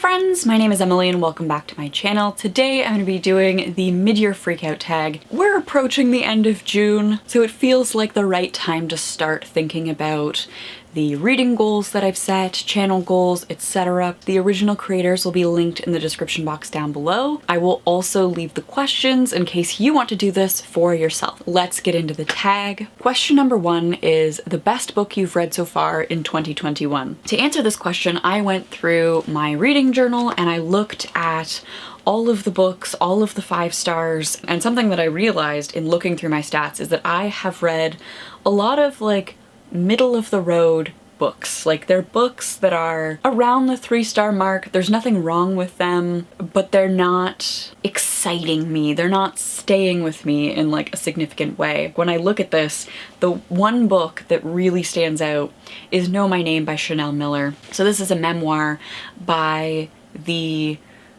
friends, my name is Emily and welcome back to my channel. Today I'm going to be doing the Mid Year Freakout Tag. We're approaching the end of June, so it feels like the right time to start thinking about the reading goals that I've set, channel goals, etc. The original creators will be linked in the description box down below. I will also leave the questions in case you want to do this for yourself. Let's get into the tag. Question number 1 is the best book you've read so far in 2021. To answer this question, I went through my reading journal and I looked at all of the books, all of the 5 stars, and something that I realized in looking through my stats is that I have read a lot of like middle of the road books. Like they're books that are around the 3-star mark. There's nothing wrong with them, but they're not exciting me. They're not staying with me in like a significant way. When I look at this, the one book that really stands out is Know My Name by Chanel Miller. So this is a memoir by the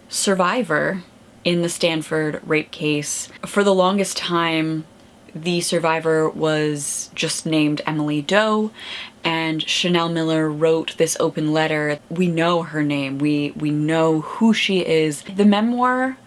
survivor in the Stanford rape case. For the longest time, the survivor was just named Emily Doe, and Chanel Miller wrote this open letter. We know her name, we know who she is. The memoir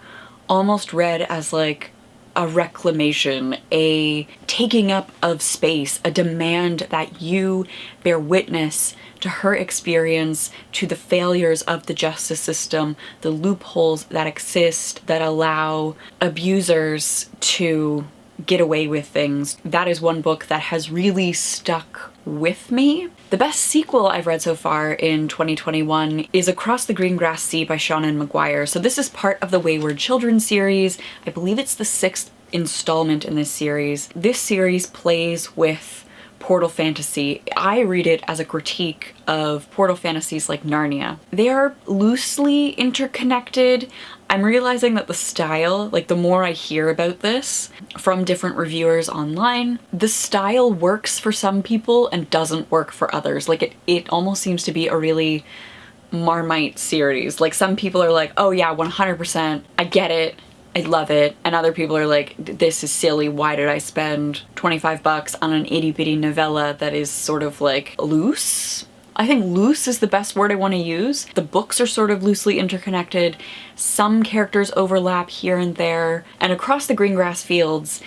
almost read as like a reclamation, a taking up of space, a demand that you bear witness to her experience, to the failures of the justice system, the loopholes that exist that allow abusers to get away with things. That is one book that has really stuck with me. The best sequel I've read so far in 2021 is Across the Green Grass Sea by Seanan McGuire. So this is part of the Wayward Children series. I believe it's the 6th installment in this series. This series plays with portal fantasy. I read it as a critique of portal fantasies like Narnia. They are loosely interconnected. I'm realizing that the style, like the more I hear about this from different reviewers online, the style works for some people and doesn't work for others. Like it almost seems to be a really Marmite series. Like some people are like, oh yeah, 100%, I get it, I love it. And other people are like, this is silly, why did I spend 25 bucks on an itty bitty novella that is sort of like loose? I think loose is the best word I want to use. The books are sort of loosely interconnected. Some characters overlap here and there. And Across the Green Grass Fields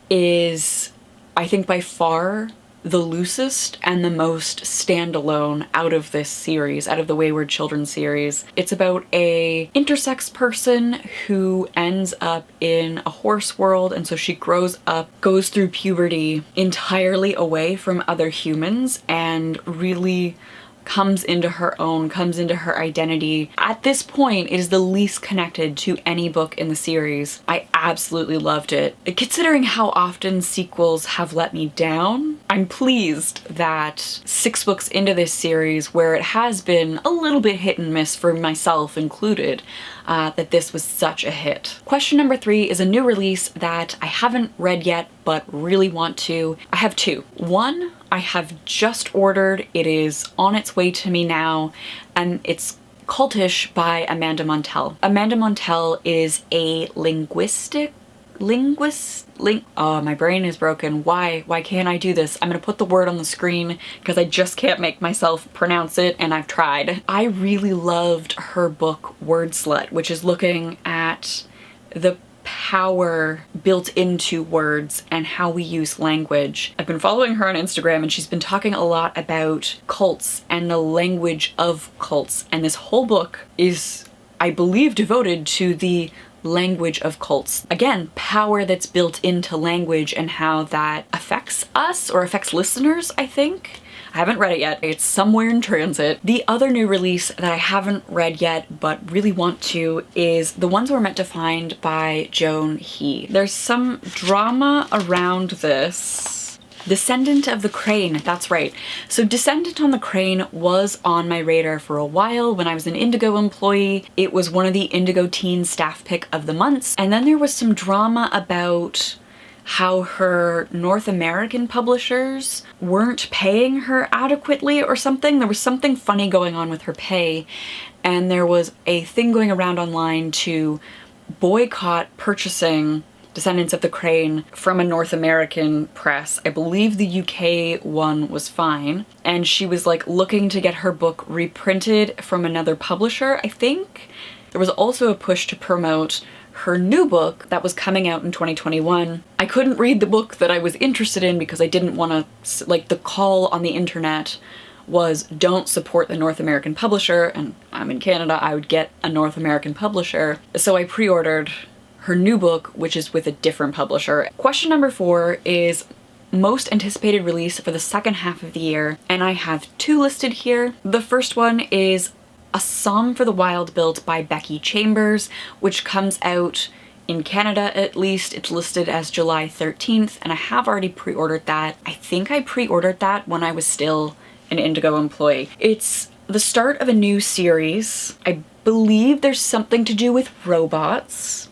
is, I think, by far the loosest and the most standalone out of this series, out of the Wayward Children series. It's about a intersex person who ends up in a horse world, and so she grows up, goes through puberty entirely away from other humans, and really comes into her own, comes into her identity. At this point, it is the least connected to any book in the series. I absolutely loved it. Considering how often sequels have let me down, I'm pleased that 6 books into this series, where it has been a little bit hit and miss for myself included, that this was such a hit. Question number 3 is a new release that I haven't read yet but really want to. I have 2. One I have just ordered. It is on its way to me now, and it's Cultish by Amanda Montell. Amanda Montell is a oh, my brain is broken. Why can't I do this? I'm gonna put the word on the screen because I just can't make myself pronounce it, and I've tried. I really loved her book Word Slut, which is looking at the power built into words and how we use language. I've been following her on Instagram and she's been talking a lot about cults and the language of cults, and this whole book is, I believe, devoted to the language of cults. Again, power that's built into language and how that affects us or affects listeners, I think. I haven't read it yet. It's somewhere in transit. The other new release that I haven't read yet but really want to is The Ones We're Meant to Find by Joan He. There's some drama around this. Descendant of the Crane, that's right. So Descendant on the Crane was on my radar for a while when I was an Indigo employee. It was one of the Indigo Teen Staff Pick of the Months. And then there was some drama about how her North American publishers weren't paying her adequately or something. There was something funny going on with her pay, and there was a thing going around online to boycott purchasing Descendants of the Crane from a North American press. I believe the UK one was fine. And she was like looking to get her book reprinted from another publisher, I think. There was also a push to promote her new book that was coming out in 2021. I couldn't read the book that I was interested in because I didn't want to, like, the call on the internet was don't support the North American publisher, and I'm in Canada, I would get a North American publisher. So I pre-ordered her new book, which is with a different publisher. Question number 4 is most anticipated release for the second half of the year, and I have 2 listed here. The first one is A Song for the Wild Built by Becky Chambers, which comes out in Canada at least. It's listed as July 13th, and I have already pre-ordered that. I think I pre-ordered that when I was still an Indigo employee. It's the start of a new series. I believe there's something to do with robots.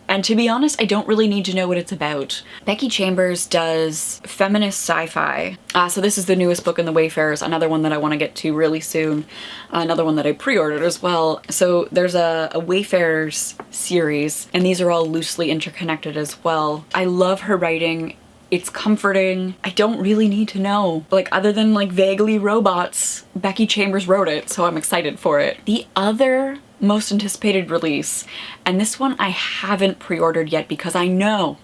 And to be honest, I don't really need to know what it's about. Becky Chambers does feminist sci-fi. So this is the newest book in the Wayfarers, another one that I want to get to really soon. Another one that I pre-ordered as well. So there's a Wayfarers series, and these are all loosely interconnected as well. I love her writing. It's comforting. I don't really need to know. Like, other than like vaguely robots, Becky Chambers wrote it, so I'm excited for it. The other most anticipated release, and this one I haven't pre-ordered yet because I know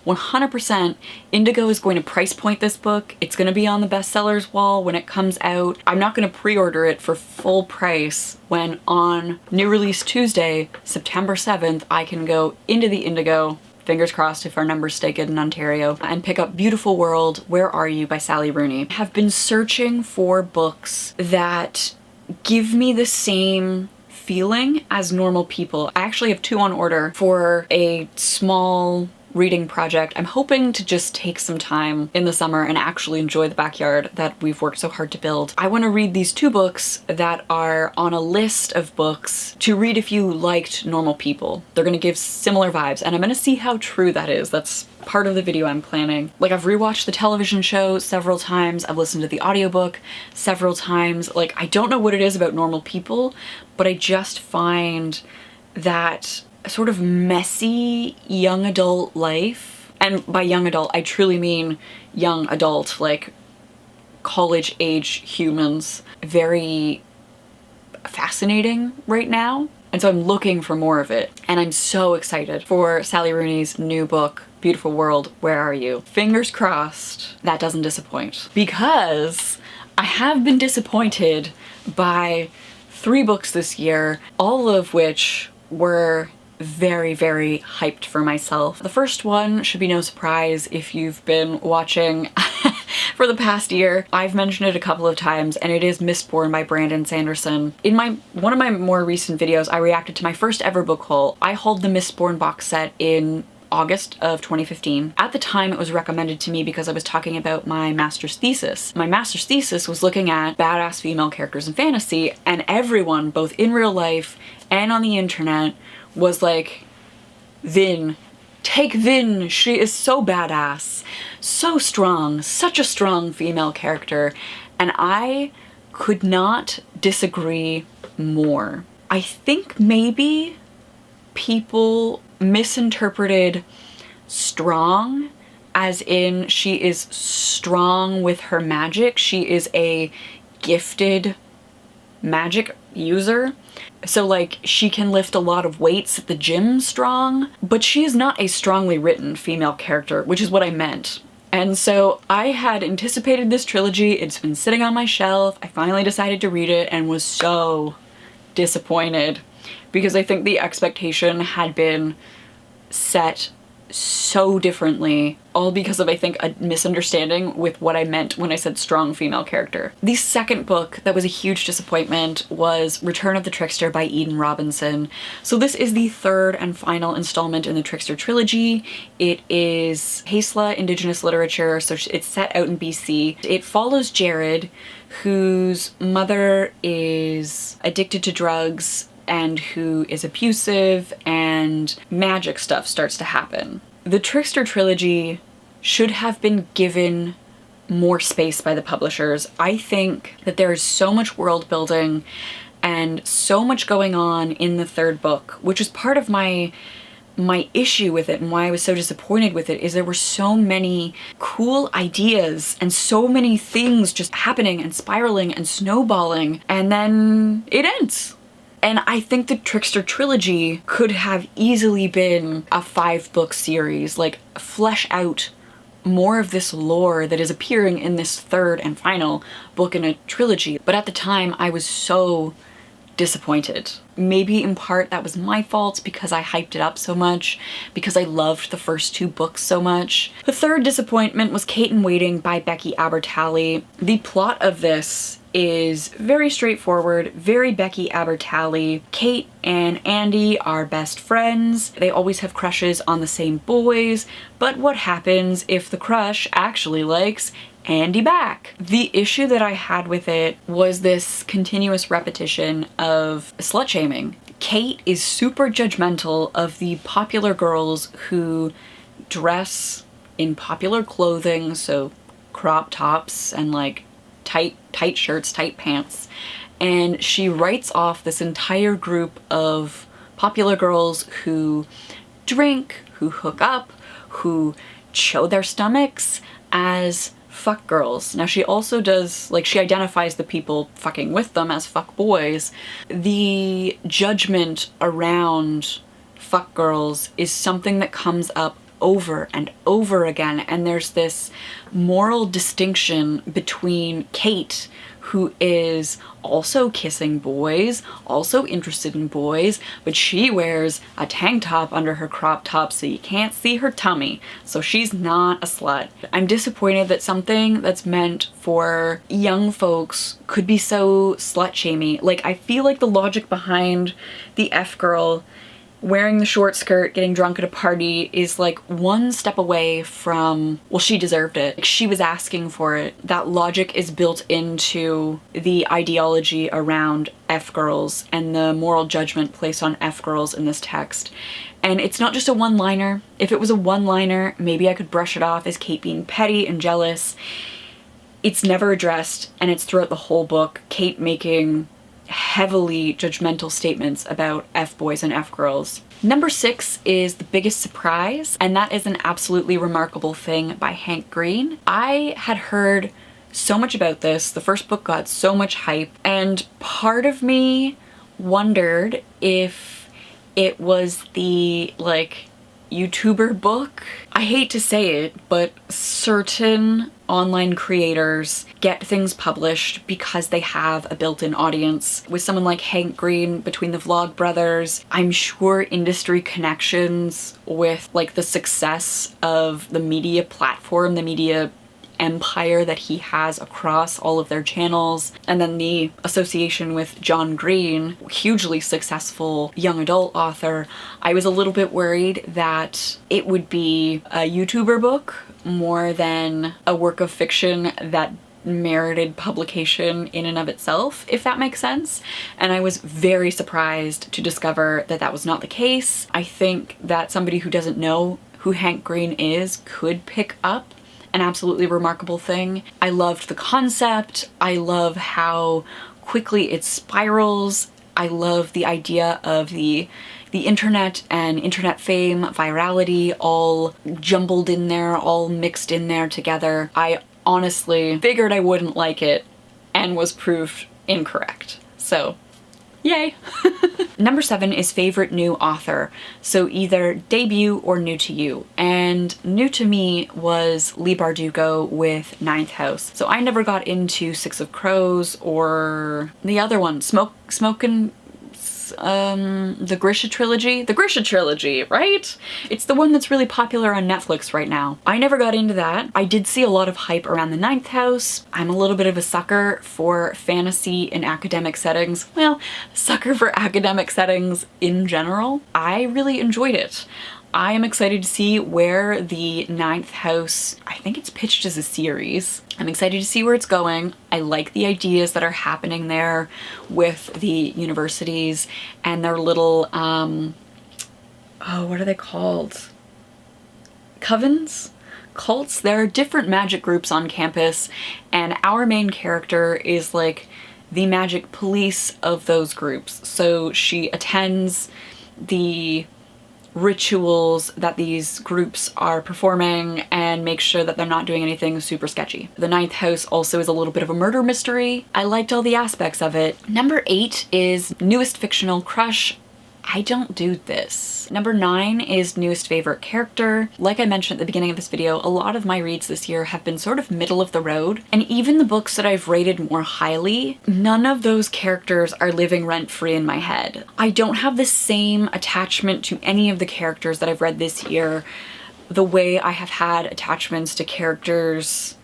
100% Indigo is going to price point this book. It's going to be on the bestsellers wall when it comes out. I'm not going to pre-order it for full price when on new release Tuesday, September 7th, I can go into the Indigo, fingers crossed if our numbers stay good in Ontario, and pick up Beautiful World, Where Are You by Sally Rooney. I have been searching for books that give me the same feeling as Normal People. I actually have 2 on order for a small reading project. I'm hoping to just take some time in the summer and actually enjoy the backyard that we've worked so hard to build. I want to read these 2 books that are on a list of books to read if you liked Normal People. They're going to give similar vibes, and I'm going to see how true that is. That's part of the video I'm planning. Like, I've rewatched the television show several times. I've listened to the audiobook several times. Like, I don't know what it is about Normal People, but I just find that sort of messy young adult life, and by young adult I truly mean young adult, like college age humans, very fascinating right now. And so I'm looking for more of it, and I'm so excited for Sally Rooney's new book, Beautiful World, Where Are You? Fingers crossed that doesn't disappoint, because I have been disappointed by 3 books this year, all of which were very, very hyped for myself. The first one should be no surprise if you've been watching for the past year. I've mentioned it a couple of times, and it is Mistborn by Brandon Sanderson. In one of my more recent videos, I reacted to my first ever book haul. I hauled the Mistborn box set in August of 2015. At the time, it was recommended to me because I was talking about my master's thesis. My master's thesis was looking at badass female characters in fantasy, and everyone, both in real life and on the internet, was like, Vin, take Vin, she is so badass, so strong, such a strong female character, and I could not disagree more. I think maybe people misinterpreted strong as in she is strong with her magic. She is a gifted magic user. So like, she can lift a lot of weights at the gym strong, but she is not a strongly written female character, which is what I meant. And so I had anticipated this trilogy. It's been sitting on my shelf. I finally decided to read it and was so disappointed because I think the expectation had been set so differently, all because of, I think, a misunderstanding with what I meant when I said strong female character. The second book that was a huge disappointment was Return of the Trickster by Eden Robinson. So this is the 3rd and final installment in the Trickster trilogy. It is Haisla Indigenous literature, so it's set out in BC. It follows Jared, whose mother is addicted to drugs and who is abusive, and magic stuff starts to happen. The Trickster trilogy should have been given more space by the publishers. I think that there is so much world building and so much going on in the 3rd book, which is part of my my issue with it and why I was so disappointed with it is there were so many cool ideas and so many things just happening and spiraling and snowballing, and then it ends. And I think the Trickster trilogy could have easily been a 5-book series, like flesh out more of this lore that is appearing in this 3rd and final book in a trilogy. But at the time I was so disappointed. Maybe in part that was my fault because I hyped it up so much, because I loved the first 2 books so much. The 3rd disappointment was Cait in Waiting by Becky Abertally. The plot of this is very straightforward, very Becky Abertally. Cait and Andy are best friends. They always have crushes on the same boys, but what happens if the crush actually likes Andy back? The issue that I had with it was this continuous repetition of slut shaming. Cait is super judgmental of the popular girls who dress in popular clothing, so crop tops and like tight shirts, tight pants, and she writes off this entire group of popular girls who drink, who hook up, who show their stomachs as fuck girls. Now she also does, like, she identifies the people fucking with them as fuck boys. The judgment around fuck girls is something that comes up over and over again, and there's this moral distinction between Cait, who is also kissing boys, also interested in boys, but she wears a tank top under her crop top so you can't see her tummy, so she's not a slut. I'm disappointed that something that's meant for young folks could be so slut-shamey. Like, I feel like the logic behind the F-girl wearing the short skirt, getting drunk at a party is like one step away from, well, she deserved it. Like, she was asking for it. That logic is built into the ideology around F-girls and the moral judgment placed on F-girls in this text. And it's not just a one-liner. If it was a one-liner, maybe I could brush it off as Cait being petty and jealous. It's never addressed, and it's throughout the whole book. Cait making heavily judgmental statements about F-boys and F-girls. Number 6 is The Biggest Surprise, and that is an absolutely remarkable thing by Hank Green. I had heard so much about this. The first book got so much hype, and part of me wondered if it was the, like, YouTuber book. I hate to say it, but certain online creators get things published because they have a built-in audience. With someone like Hank Green, between the Vlog Brothers, I'm sure industry connections with like the success of the media platform, the media empire that he has across all of their channels, and then the association with John Green, hugely successful young adult author. I was a little bit worried that it would be a YouTuber book more than a work of fiction that merited publication in and of itself, if that makes sense. And I was very surprised to discover that that was not the case. I think that somebody who doesn't know who Hank Green is could pick up an absolutely remarkable thing. I loved the concept. I love how quickly it spirals. I love the idea of the internet and internet fame, virality, all jumbled in there, all mixed in there together. I honestly figured I wouldn't like it and was proved incorrect. So, yay! Number 7 is favorite new author, so either debut or new to you. And new to me was Leigh Bardugo with Ninth House. So I never got into Six of Crows or the other one, Smokin', the Grisha trilogy? The Grisha trilogy, right? It's the one that's really popular on Netflix right now. I never got into that. I did see a lot of hype around the Ninth House. I'm a little bit of a sucker for fantasy in academic settings. Well, sucker for academic settings in general. I really enjoyed it. I am excited to see where the Ninth House, I think it's pitched as a series. I'm excited to see where it's going. I like the ideas that are happening there with the universities and their little, oh, what are they called? Covens? Cults? There are different magic groups on campus, and our main character is like the magic police of those groups. So she attends the rituals that these groups are performing and make sure that they're not doing anything super sketchy. The ninth house also is a little bit of a murder mystery. I liked all the aspects of it. Number 8 is newest fictional crush. I don't do this. Number 9 is newest favorite character. Like I mentioned at the beginning of this video, a lot of my reads this year have been sort of middle of the road, and even the books that I've rated more highly, none of those characters are living rent-free in my head. I don't have the same attachment to any of the characters that I've read this year the way I have had attachments to characters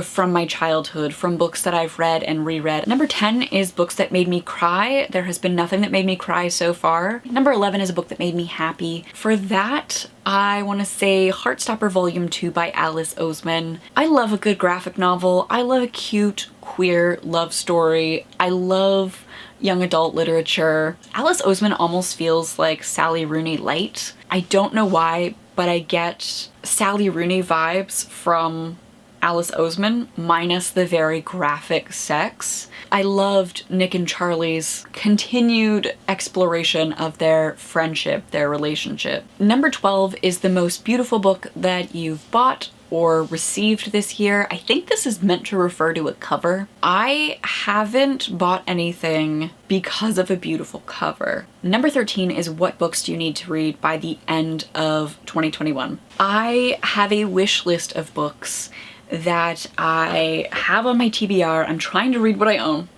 from my childhood, from books that I've read and reread. Number 10 is books that made me cry. There has been nothing that made me cry so far. Number 11 is a book that made me happy. For that, I want to say Heartstopper Volume 2 by Alice Oseman. I love a good graphic novel. I love a cute, queer love story. I love young adult literature. Alice Oseman almost feels like Sally Rooney light. I don't know why, but I get Sally Rooney vibes from Alice Oseman, minus the very graphic sex. I loved Nick and Charlie's continued exploration of their friendship, their relationship. Number 12 is the most beautiful book that you've bought or received this year. I think this is meant to refer to a cover. I haven't bought anything because of a beautiful cover. Number 13 is what books do you need to read by the end of 2021? I have a wish list of books that I have on my TBR. I'm trying to read what I own.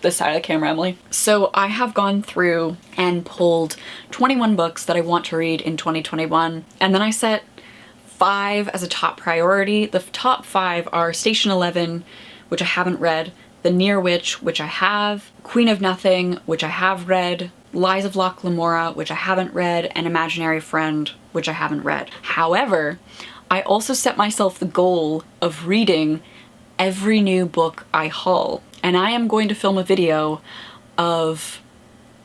This side of the camera, Emily. So I have gone through and pulled 21 books that I want to read in 2021, and then I set 5 as a top priority. The top 5 are Station 11, which I haven't read, The Near Witch, which I have, Queen of Nothing, which I have read, Lies of Loch Lamora, which I haven't read, and Imaginary Friend, which I haven't read. However, I also set myself the goal of reading every new book I haul, and I am going to film a video of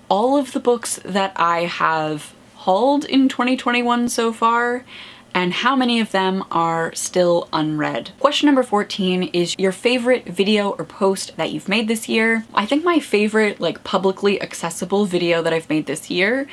all of the books that I have hauled in 2021 so far and how many of them are still unread. Question number 14 is your favorite video or post that you've made this year. I think my favorite like publicly accessible video that I've made this year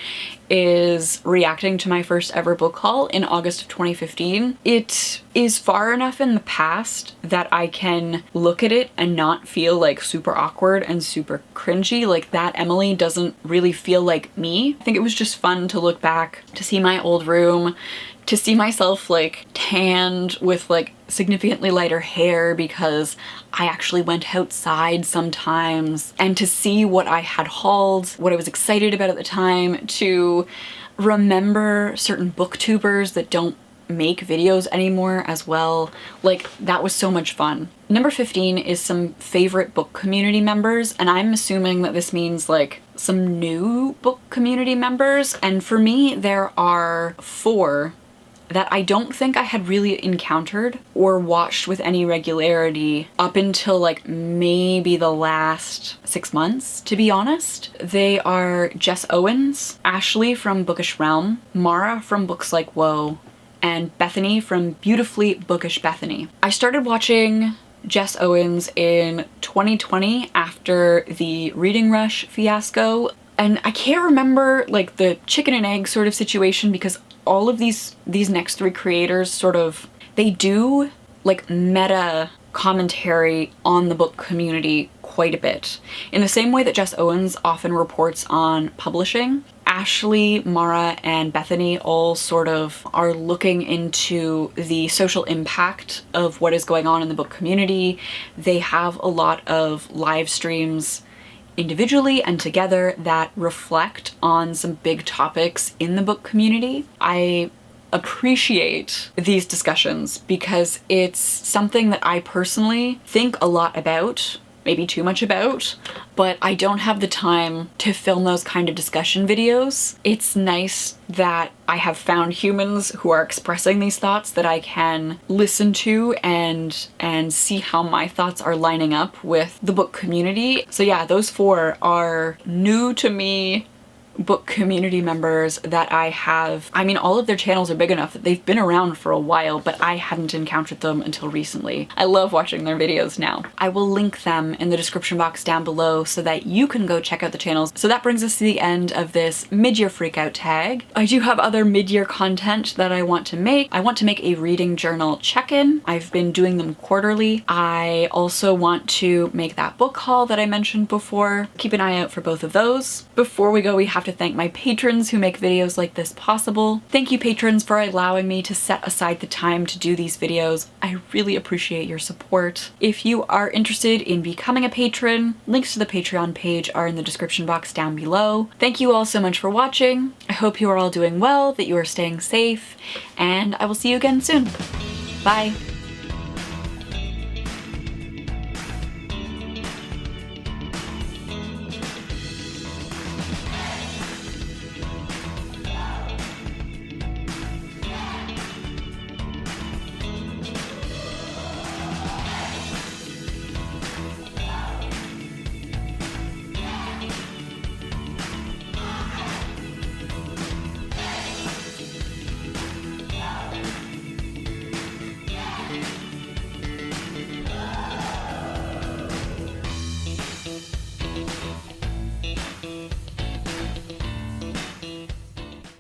is reacting to my first ever book haul in August of 2015. It is far enough in the past that I can look at it and not feel like super awkward and super cringy. Like that Emily doesn't really feel like me. I think it was just fun to look back, to see my old room, to see myself like tanned with like significantly lighter hair because I actually went outside sometimes, and to see what I had hauled, what I was excited about at the time, to remember certain booktubers that don't make videos anymore as well. Like that was so much fun. Number 15 is some favorite book community members, and I'm assuming that this means like some new book community members, and for me there are 4 that I don't think I had really encountered or watched with any regularity up until like maybe the last 6 months, to be honest. They are Jess Owens, Ashley from Bookish Realm, Mara from Books Like Whoa, and Bethany from Beautifully Bookish Bethany. I started watching Jess Owens in 2020 after the Reading Rush fiasco, and I can't remember like the chicken and egg sort of situation because all of these next 3 creators sort of, they do like meta commentary on the book community quite a bit. In the same way that Jess Owens often reports on publishing, Ashley, Mara, and Bethany all sort of are looking into the social impact of what is going on in the book community. They have a lot of live streams individually and together that reflect on some big topics in the book community. I appreciate these discussions because it's something that I personally think a lot about, maybe too much about, but I don't have the time to film those kind of discussion videos. It's nice that I have found humans who are expressing these thoughts that I can listen to and see how my thoughts are lining up with the book community. So yeah, those 4 are new to me book community members that I have. I mean, all of their channels are big enough that they've been around for a while, but I hadn't encountered them until recently. I love watching their videos now. I will link them in the description box down below so that you can go check out the channels. So that brings us to the end of this mid-year freakout tag. I do have other mid-year content that I want to make. I want to make a reading journal check-in. I've been doing them quarterly. I also want to make that book haul that I mentioned before. Keep an eye out for both of those. Before we go, we have to thank my patrons who make videos like this possible. Thank you, patrons, for allowing me to set aside the time to do these videos. I really appreciate your support. If you are interested in becoming a patron, links to the Patreon page are in the description box down below. Thank you all so much for watching. I hope you are all doing well, that you are staying safe, and I will see you again soon. Bye!